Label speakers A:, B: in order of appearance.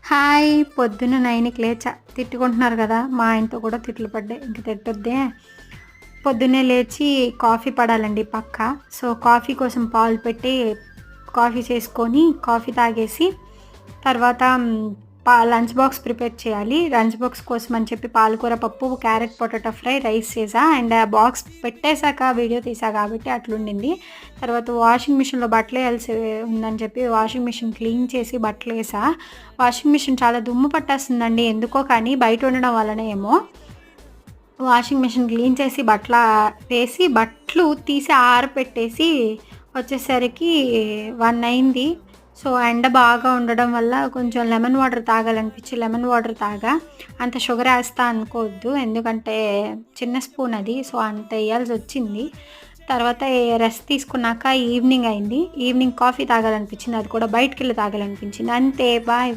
A: Hi పొద్దున్న 9కి లేచా. తిట్టుకుంటున్నారు కదా, మా ఆయనతో కూడా తిట్లు పడ్డాయి. ఇంక తిట్టొద్దే. పొద్దున్నే లేచి కాఫీ పడాలండి పక్కా. సో కాఫీ కోసం పాలు పెట్టి కాఫీ చేసుకొని కాఫీ తాగేసి తర్వాత లంచ్ బాక్స్ ప్రిపేర్ చేయాలి. లంచ్ బాక్స్ కోసం అని చెప్పి పాలకూర పప్పు, క్యారెట్ పొటాటో ఫ్రై, రైస్ చేసా. అండ్ బాక్స్ పెట్టేశాక వీడియో తీసా కాబట్టి అట్లుండింది. తర్వాత వాషింగ్ మిషన్లో బట్టలు వేయాల్సి ఉందని చెప్పి వాషింగ్ మిషన్ క్లీన్ చేసి బట్టలు వేసా. వాషింగ్ మిషన్ చాలా దుమ్ము పట్టేస్తుందండి ఎందుకో, కానీ బయట ఉండడం వల్లనే ఏమో. వాషింగ్ మిషన్ క్లీన్ చేసి వేసి బట్టలు తీసి ఆరపెట్టేసి వచ్చేసరికి 1 అయింది. సో ఎండ బాగా ఉండడం వల్ల కొంచెం లెమన్ వాటర్ తాగాలనిపించి లెమన్ వాటర్ తాగా. అంత షుగర్ వేస్తా అనుకోవద్దు, ఎందుకంటే చిన్న స్పూన్ అది, సో అంత వేయాల్సి వచ్చింది. తర్వాత రెస్ట్ తీసుకున్నాక ఈవినింగ్ అయింది. ఈవినింగ్ కాఫీ తాగాలనిపించింది, అది కూడా బయటికి వెళ్ళి తాగాలనిపించింది. అంతే, బాయ్.